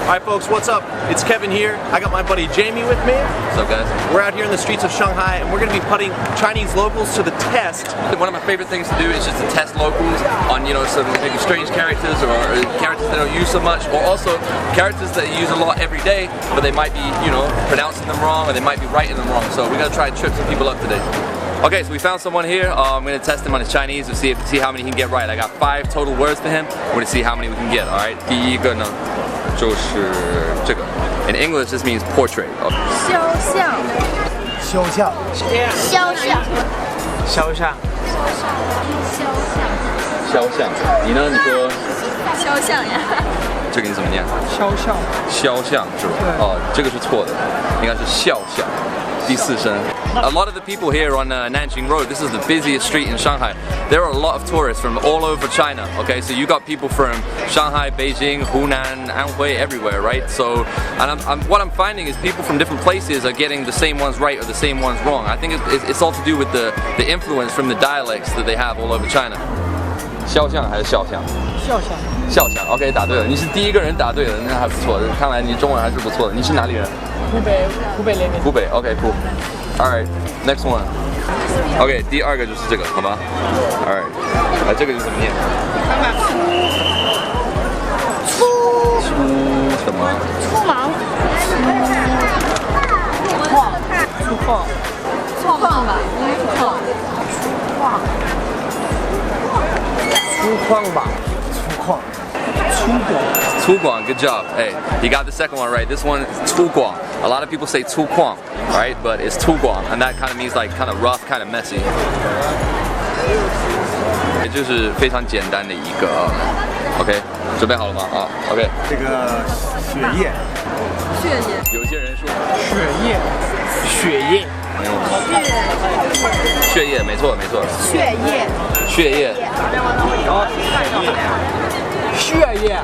Alright folks, what's up? It's Kevin here. I got my buddy Jayme with me. What's up, guys? We're out here in the streets of Shanghai and we're going to be putting Chinese locals to the test. One of my favorite things to do is just to test locals on, some maybe strange characters or characters they don't use so much, or also characters that you use a lot every day, but they might be, pronouncing them wrong or they might be writing them wrong. So we're going to try and trip some people up today. Okay, so we found someone here. I'm going to test him on his Chinese to see how many he can get right. I got 5 total words for him. We're going to see how many we can get, alright? 第一个呢就是这个. In English, this means portrait. 肖像。肖像。肖像。肖像。肖像。你呢？你说？肖像呀。这个你怎么念？肖像。肖像是吧？哦，这个是错的，应该是肖像。第四声。A lot of the people here on Nanjing Road, this is the busiest street in Shanghai. There are a lot of tourists from all over China. Okay, so you got people from Shanghai, Beijing, Hunan, Anhui, everywhere, right? So, and what I'm finding is people from different places are getting the same ones right or the same ones wrong. I think it's all to do with the influence from the dialects that they have all over China. 肖像还是肖像？肖像。肖像 ，OK， 答对了。你是第一个人答对了，那还不错。看来你中文还是不错的。你是哪里人？湖北那边。湖北 ，OK， cool。Alright, next one. OK， 第二个就是这个，好吗 ？Alright， 来这个是怎么念？粗什么？粗盲。粗犷。粗犷吧，粗犷。粗犷吧，粗犷。粗犷 good job. Hey, you got the second one right. This one is 粗犷. A lot of people say 粗犷, right? But it's 粗犷, and that kind of means like kind of rough, kind of messy. 也就是非常简单的一个啊。OK， 准备好了吗？啊 ，OK。这个血液。血液。有些人说血液。血液。血液，没错没错。血液。血液。然后血液。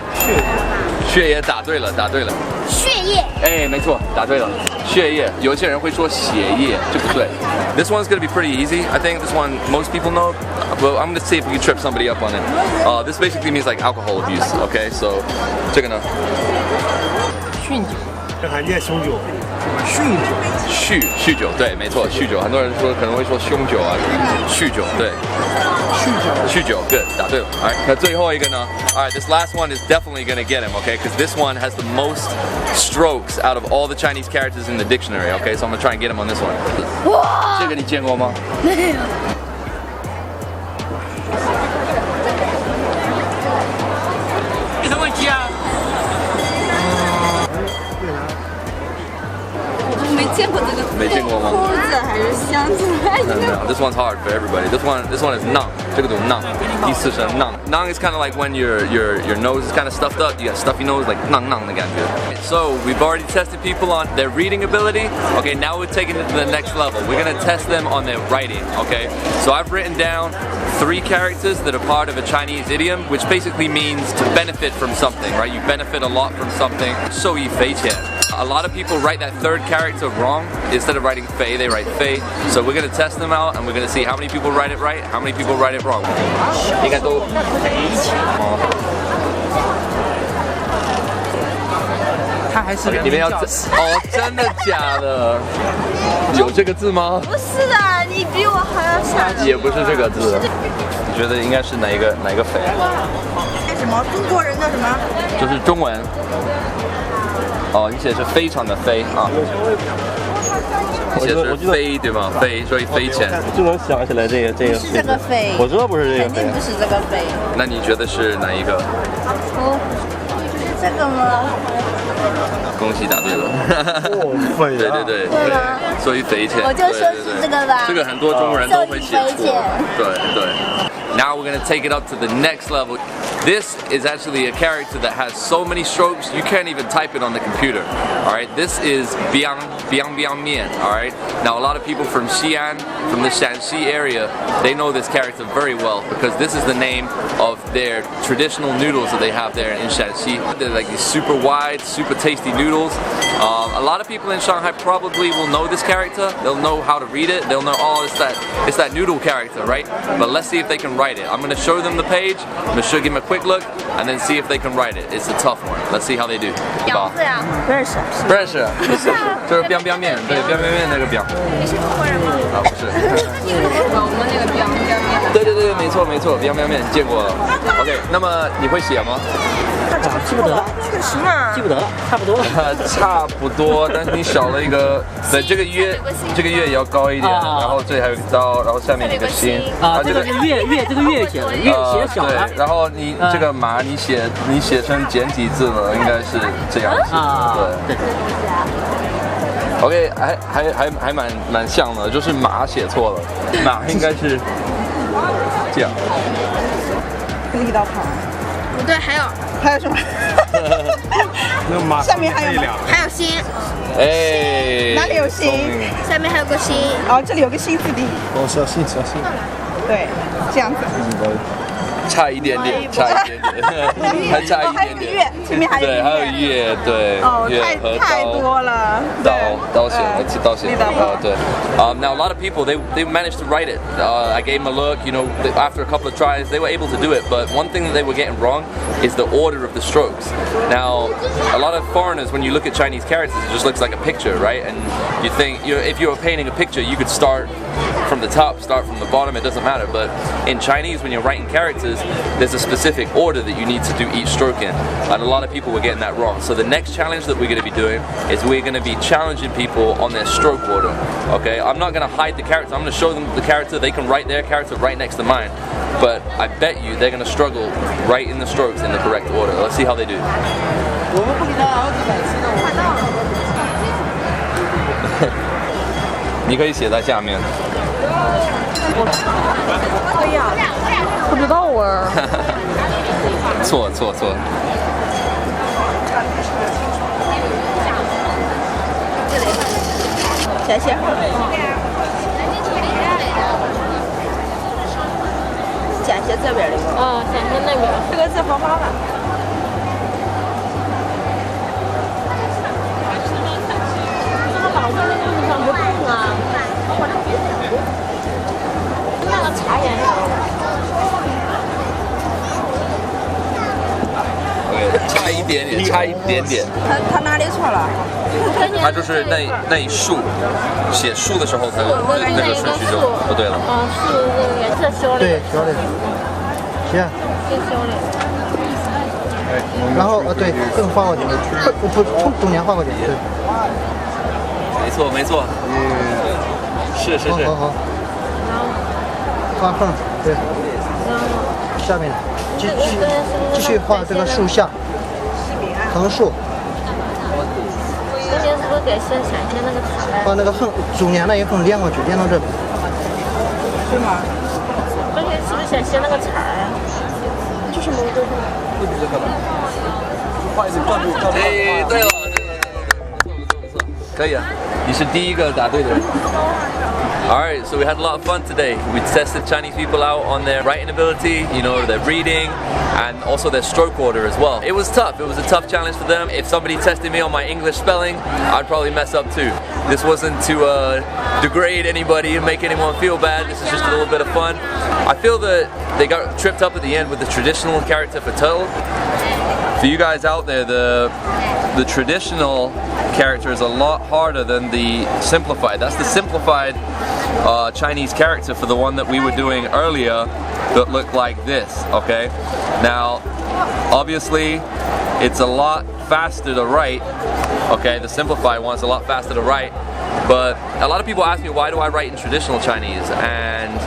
血液答对了，答对了。血液。哎，没错，答对了。血液，有些人会说血液，这不对。This one's gonna be pretty easy. I think this one most people know. Well, I'm gonna see if we can trip somebody up on it. This basically means like alcohol abuse. Okay, so 这个呢？酗酒。这还念凶酒。酗酒，对，没错，酗酒。很多人说可能会说凶酒啊，酗酒，对。酗酒 ，good， 答对了。Alright， 那最后一个呢 ？Alright, this last one is definitely gonna get him, okay? Because this one has the most strokes out of all the Chinese characters in the dictionary, okay? So I'm gonna try and get him on this one. 哇！这个你见过吗？没有。没什么问题啊。没见过这个。没见过吗？裤子还是箱子还是？This one's hard for everybody. This one is nang. 这个读 nang. 第四声 nang. Nang is kind of like when your nose is kind of stuffed up. You got stuffy nose, like nang nang 的感觉。So we've already tested people on their reading ability. Okay, now we're taking it to the next level. We're gonna test them on their writing. Okay, so I've written down 3 characters that are part of a Chinese idiom, which basically means to benefit from something, right? You benefit a lot from something. 受益匪浅. A lot of people write that third character wrong. Instead of writing fei, they write fei. So we're gonna test them out, and we're gonna see how many people write it right, how many people write it wrong. 应该都他还是你们要真的假的？有这个字吗？不是的，你比我还要想。也不是这个字。你觉得应该是哪一个匪？什么中国人的什么？就是中文。哦，你写的是非常的非啊。写的是非对吗？非，所以非浅。就能想起来这个。不是这个非。我知道不是这个。肯定不是这个非。那你觉得是哪一个？是这个吗？恭喜答对了。非对。对吗？所以匪浅。我就说是这个吧。这个很多中国人都会写错。对。Now we're gonna take it up to the next level. This is actually a character that has so many strokes you can't even type it on the computer. Alright, this is biang mian. Alright, now a lot of people from Xi'an, from the Shanxi area, they know this character very well because this is the name of their traditional noodles that they have there in Shanxi. They're like these super wide, super tasty noodles. A lot of people in Shanghai probably will know this character. They'll know how to read it. They'll know, oh, it's that noodle character, right? But let's see if they can write it. I'm going to show them the page. I'm going to give them a quick quick look and then see if they can write it. It's a tough one. Let's see how they do. 表字呀，不认识。不认识，就是 biang biang 面，对 biang biang 面那个 biang。你是中国人吗？啊，不是。我们那个biang biang 面。对对对，没错没错 ，biang biang 面见过了。OK， 那么你会写吗？记不得了，什么？记不得了，差不多。差不多，但是你少了一个，对，这个月也要高一点，然后这里还有一个刀，然后下面一个心。啊，这个月这个月写的，月写的小了。对，然后你这个马你写成简体字了，应该是这样子。对。OK， 还蛮像的，就是马写错了，马应该是这样。立道旁。不对，还有什么？那马下面还有吗？还有心，哎，哪里有心？下面还有个心。哦，这里有个心字底。哦，小心小心。对，这样子。差一点点，差一点点，还差一点点。月，前面还有对，还有月，对，哦，月和太多了。刀写对。Now a lot of people they managed to write it. I gave them a look. You know, after a couple of tries, they were able to do it. But one thing that they were getting wrong is the order of the strokes. Now, a lot of foreigners, when you look at Chinese characters, it just looks like a picture, right? And you think, if you were painting a picture, you could start from the top, start from the bottom, it doesn't matter. But in Chinese, when you're writing characters, there's a specific order that you need to do each stroke in. And a lot of people were getting that wrong. So the next challenge that we're going to be doing is we're going to be challenging people on their stroke order. Okay, I'm not going to hide the character. I'm going to show them the character. They can write their character right next to mine. But I bet you they're going to struggle writing the strokes in the correct order. Let's see how they do. 你可以写在下面。哎呀，不知道啊。错。谢谢。简写这边的。简写那边。这个字好麻烦。老是那个地方不动啊。那个茶颜色。对，差一点点。他哪里错了？他就是那一竖，写竖的时候，他那个顺序就不对了。是这个颜色修的。对，修的。行。更修的。然后对，更换过点，不从中间换过点。对。没错。是。好。画横，对。下面继续画这个竖向，横竖。中间是不是得先闪现那个彩？把那个横中间那一横连过去，连到这里。是吗？中间是不是先写那个彩啊？就是某个。哎，对了，不错，可以啊，你是第一个答对的人。Alright, so we had a lot of fun today. We tested Chinese people out on their writing ability, their reading, and also their stroke order as well. It was tough. It was a tough challenge for them. If somebody tested me on my English spelling, I'd probably mess up too. This wasn't to degrade anybody and make anyone feel bad. This is just a little bit of fun. I feel that they got tripped up at the end with the traditional character for turtle. For you guys out there, the traditional character is a lot harder than the simplified. That's the simplified Chinese character for the one that we were doing earlier that looked like this, okay? Now, obviously, it's a lot faster to write, okay? The simplified one's a lot faster to write, but a lot of people ask me, why do I write in traditional Chinese? And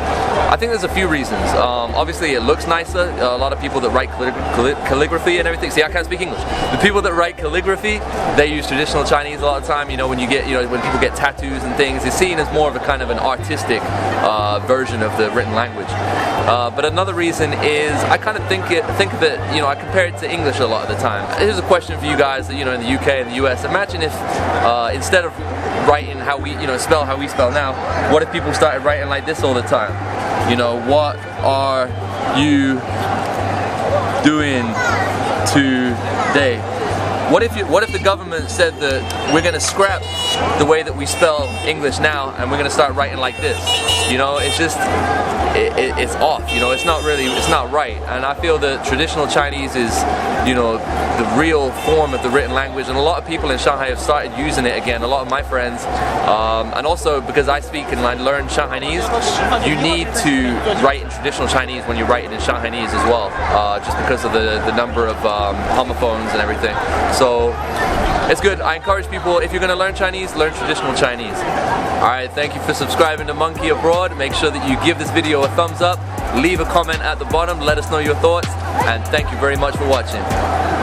I think there's a few reasons. Obviously, it looks nicer. A lot of people that write calligraphy and everything. See, I can't speak English. The people that write calligraphy, they use traditional Chinese a lot of the time. When when people get tattoos and things, it's seen as more of a kind of an artistic version of the written language. But another reason is I kind of think of it. I compare it to English a lot of the time. Here's a question for you guys. In the UK and the US, imagine if instead of writing how we spell how we spell now, what if people started writing like this all the time? What are you doing today? What if the government said that we're going to scrap the way that we spell English now, and we're gonna start writing like this. You know, it's just it's off. You know, it's not right. And I feel that traditional Chinese is, you know, the real form of the written language, and a lot of people in Shanghai have started using it again. A lot of my friends, and also because I speak and I learn Shanghainese, you need to write in traditional Chinese when you write it in Shanghainese as well, just because of the number of homophones and everything. So it's good. I encourage people, if you're going to learn Chinese, learn traditional Chinese. Alright, thank you for subscribing to Monkey Abroad. Make sure that you give this video a thumbs up, leave a comment at the bottom, let us know your thoughts, and thank you very much for watching.